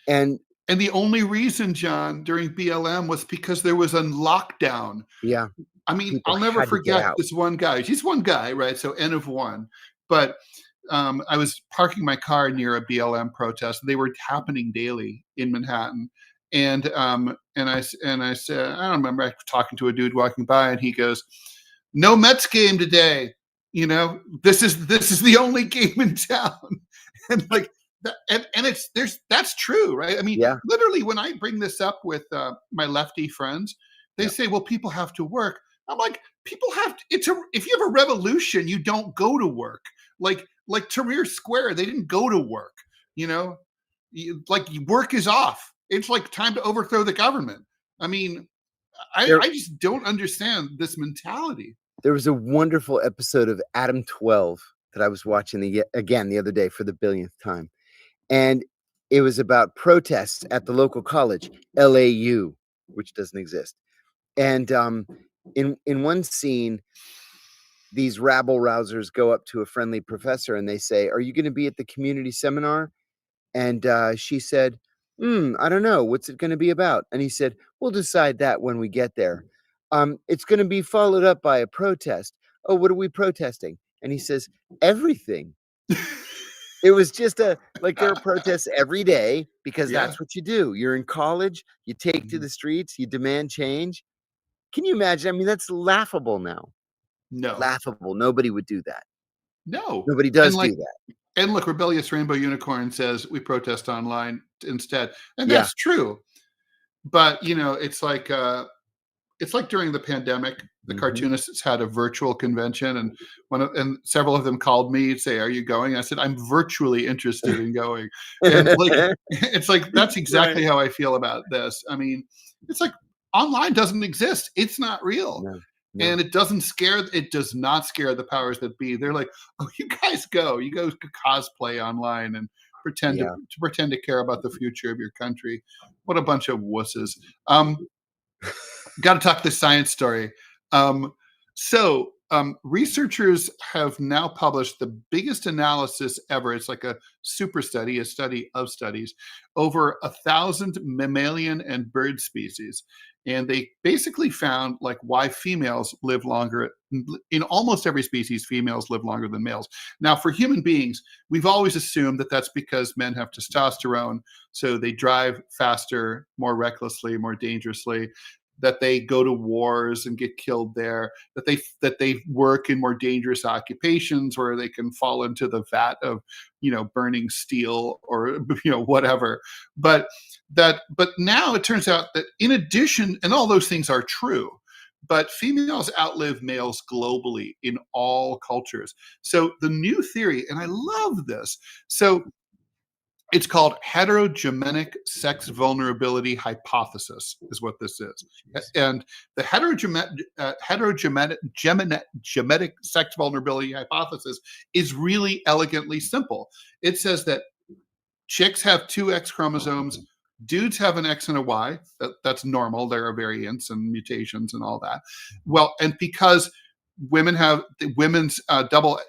and the only reason, John, during BLM was because there was a lockdown. Yeah, I mean, I'll never forget this one guy. He's one guy, right? So N of one, but. I was parking my car near a BLM protest. They were happening daily in Manhattan, and I said, I don't remember talking to a dude walking by, and he goes, "No Mets game today. This is the only game in town," and like that, and that's true, right? I mean, literally, when I bring this up with my lefty friends, they say, "Well, people have to work." I'm like, people have to. If you have a revolution, you don't go to work. Like Tahrir Square, they didn't go to work, like work is off. It's like time to overthrow the government. I mean, I just don't understand this mentality. There was a wonderful episode of Adam 12 that I was watching the other day for the billionth time. And it was about protests at the local college, LAU, which doesn't exist. And in one scene, these rabble-rousers go up to a friendly professor and they say, "Are you going to be at the community seminar?" And she said, "I don't know. What's it going to be about?" And he said, "We'll decide that when we get there. It's going to be followed up by a protest." "Oh, what are we protesting?" And he says, "Everything." It was just there are protests every day because that's what you do. You're in college, you take to the streets, you demand change. Can you imagine? I mean, that's laughable now. No. Laughable. Nobody would do that. No. Nobody does do that. And look, Rebellious Rainbow Unicorn says we protest online instead. And that's true. But, it's like during the pandemic, the cartoonists had a virtual convention, and several of them called me and say, "Are you going?" I said, "I'm virtually interested in going." And it's like, that's exactly how I feel about this. I mean, it's like online doesn't exist. It's not real. No. And it does not scare the powers that be. They're like, "Oh, you guys go cosplay online and pretend to care about the future of your country." What a bunch of wusses. Got to talk this science story. Researchers have now published the biggest analysis ever. It's like a super study, a study of studies, over 1,000 mammalian and bird species. And they basically found why females live longer. In almost every species, females live longer than males. Now, for human beings, we've always assumed that that's because men have testosterone, so they drive faster, more recklessly, more dangerously. that they go to wars and get killed there, that they work in more dangerous occupations where they can fall into the vat of, burning steel or whatever. But now it turns out that in addition, and all those things are true, but females outlive males globally in all cultures. So the new theory, and I love this, so it's called heterogemenic sex vulnerability hypothesis, is what this is. And the heterogenetic sex vulnerability hypothesis is really elegantly simple. It says that chicks have two X chromosomes, dudes have an X and a Y. That's normal. There are variants and mutations and all that. Well, and because women have women's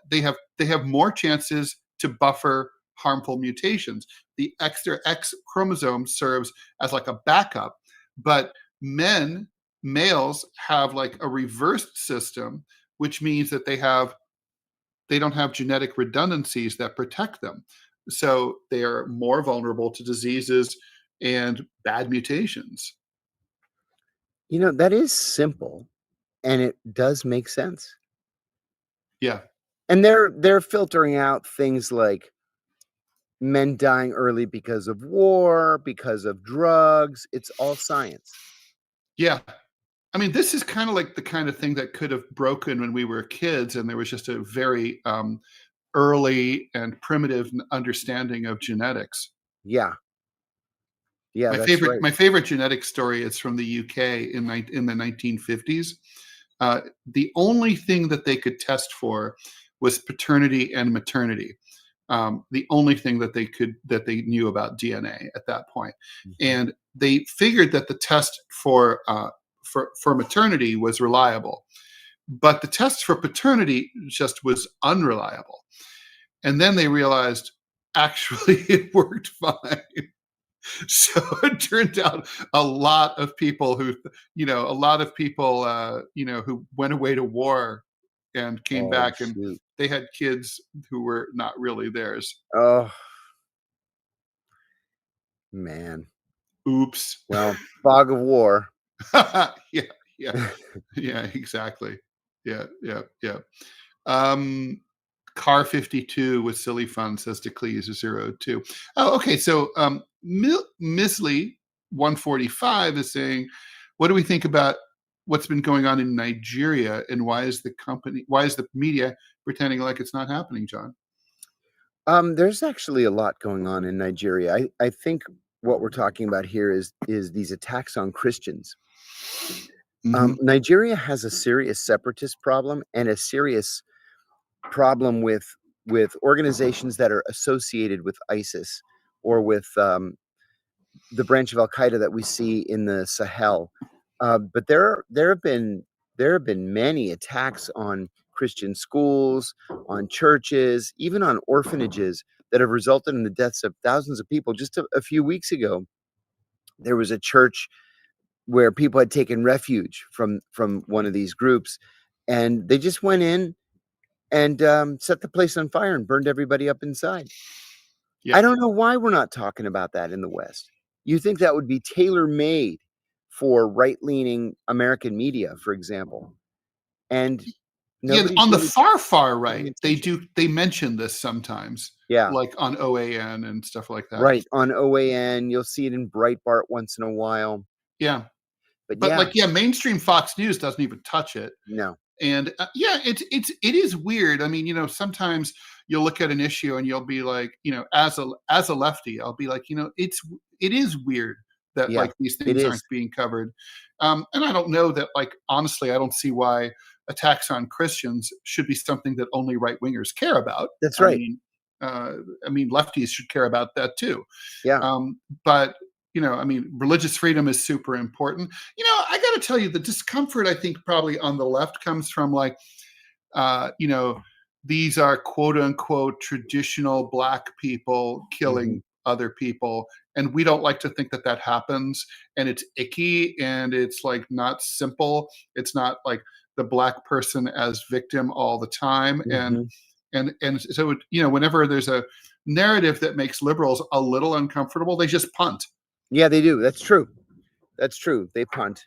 they have more chances to buffer harmful mutations. The extra X chromosome serves as like a backup, but males have like a reversed system, which means that they don't have genetic redundancies that protect them. So they are more vulnerable to diseases and bad mutations. That is simple, and it does make sense. Yeah. And they're filtering out things like men dying early because of war, because of drugs. It's all science. Yeah. I mean, this is kind of like the kind of thing that could have broken when we were kids, and there was just a very early and primitive understanding of genetics. Yeah. Yeah, that's right. My favorite genetic story is from the UK in the 1950s. The only thing that they could test for was paternity and maternity. The only thing that they knew about DNA at that point. And they figured that the test for maternity was reliable, but the test for paternity just was unreliable. And then they realized actually it worked fine. So it turned out a lot of people who went away to war and came Oh, back, and shoot. they had kids who were not really theirs. Oh, man. Oops. Well, fog of war. Yeah, exactly. Yeah. Car 52 with silly fun says Declees is 02. Oh, okay. So Miss Lee 145 is saying, what do we think about what's been going on in Nigeria, and why is the media pretending like it's not happening, John? There's actually a lot going on in Nigeria. I think what we're talking about here is these attacks on Christians. Nigeria has a serious separatist problem and a serious problem with organizations that are associated with ISIS or with the branch of Al Qaeda that we see in the Sahel. But there have been many attacks on Christian schools, on churches, even on orphanages that have resulted in the deaths of thousands of people. Just a few weeks ago, there was a church where people had taken refuge from one of these groups, and they just went in and set the place on fire and burned everybody up inside. Yeah. I don't know why we're not talking about that in the West. You think that would be tailor-made for right-leaning American media, for example. And nobody's on the really far right, attention. they mention this sometimes. Yeah. Like on OAN and stuff like that. Right. On OAN, you'll see it in Breitbart once in a while. Yeah. But yeah. Mainstream Fox News doesn't even touch it. No. And it is weird. I mean, sometimes you'll look at an issue and you'll be like, as a lefty, I'll be like, it is weird that like these things aren't being covered. And I don't know that, like, honestly, I don't see why attacks on Christians should be something that only right wingers care about. That's right. I mean, lefties should care about that too. Yeah. But religious freedom is super important. I got to tell you, the discomfort, I think, probably on the left comes from like, these are quote unquote traditional Black people killing other people. And we don't like to think that happens. And it's icky, and it's like not simple. It's not like the Black person as victim all the time. And so, whenever there's a narrative that makes liberals a little uncomfortable, they just punt. Yeah, they do. That's true. They punt.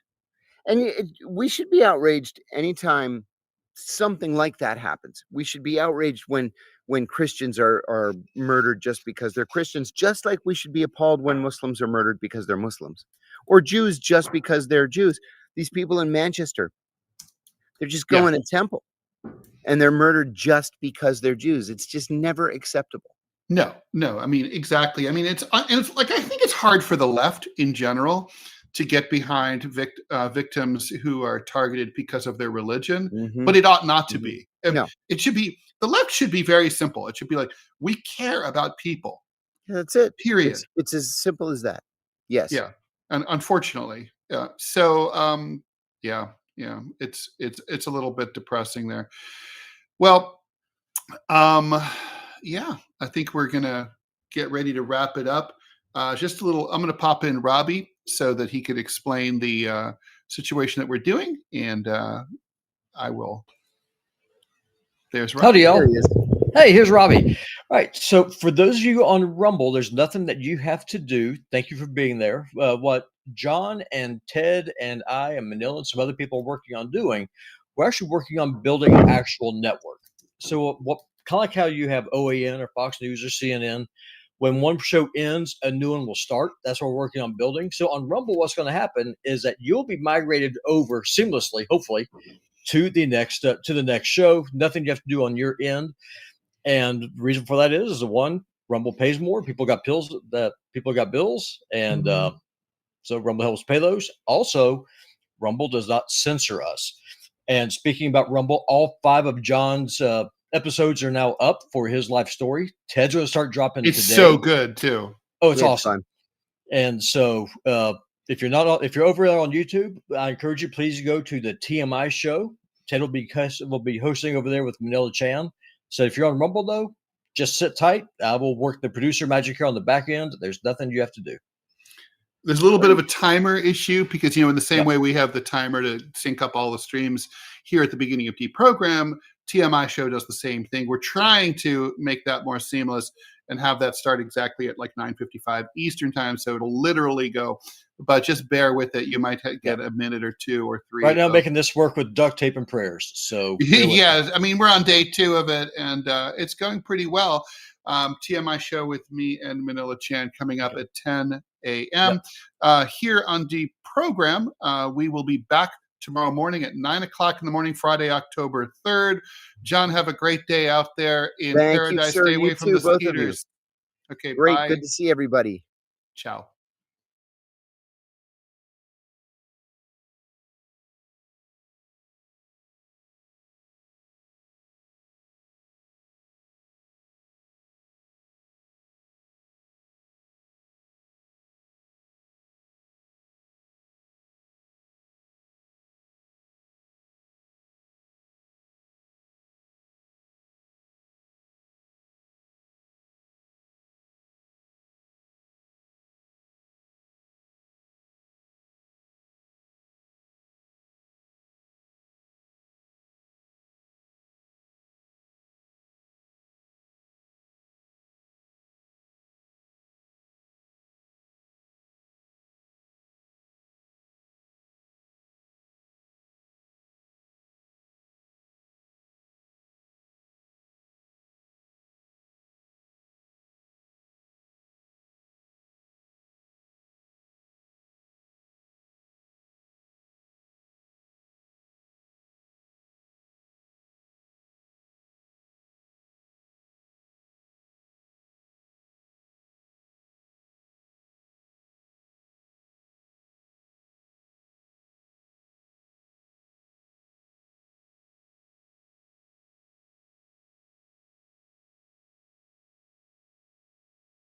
And we should be outraged anytime something like that happens. We should be outraged when Christians are murdered just because they're Christians, just like we should be appalled when Muslims are murdered because they're Muslims, or Jews just because they're Jews. These people in Manchester, they're just Yeah. going to temple and they're murdered just because they're Jews. It's just never acceptable. No, no. I mean, exactly. I mean, it's like, I think it's hard for the left in general to get behind victims who are targeted because of their religion, Mhm, but it ought not to mhm. be. No, It should be, the left should be very simple. It should be like, we care about people, that's it. period. It's as simple as that. Yes. Yeah, and unfortunately, yeah. So, yeah, yeah, it's a little bit depressing there. Well, um, yeah, I think we're gonna get ready to wrap it up. Just a little. I'm gonna pop in Robbie so that he could explain the situation that we're doing, and I will. There's Howdy, Robbie. There y'all. he is. Hey, here's Robbie. All right. So, for those of you on Rumble, there's nothing that you have to do. Thank you for being there. What John and Ted and I and Manila and some other people are working on doing, we're actually working on building an actual network. So, what kind of like how you have OAN or Fox News or CNN, when one show ends, a new one will start. That's what we're working on building. So, on Rumble, what's going to happen is that you'll be migrated over seamlessly, hopefully, to the next show. Nothing you have to do on your end. And the reason for that is the one, Rumble pays more. People got bills, and so Rumble helps pay those. Also, Rumble does not censor us. And speaking about Rumble, all 5 of John's episodes are now up for his life story. Ted's going to start dropping It's today. so good too. Oh, it's Yeah, awesome. fun. And so, if you're over there on YouTube, I encourage you, please go to the TMI show. Ted will be hosting over there with Manila Chan. So if you're on Rumble though, just sit tight. I will work the producer magic here on the back end. There's nothing you have to do. There's a little bit of a timer issue because, in the same Yep. way we have the timer to sync up all the streams here at the beginning of DeProgram, TMI show does the same thing. We're trying to make that more seamless and have that start exactly at like 9:55 Eastern time. So it'll literally go, but just bear with it. You might get a minute or 2 or 3. Right now, making this work with duct tape and prayers. So bear with me. Yeah, I mean, we're on day 2 of it, and it's going pretty well. TMI show with me and Manila Chan coming up at 10 a.m. Here on DeProgram, we will be back tomorrow morning at 9 o'clock in the morning, Friday, October 3rd. John, have a great day out there in Thank you, paradise. sir. Stay away You from too, the both of you. skeeters. Okay, Great. bye. Good to see everybody. Ciao.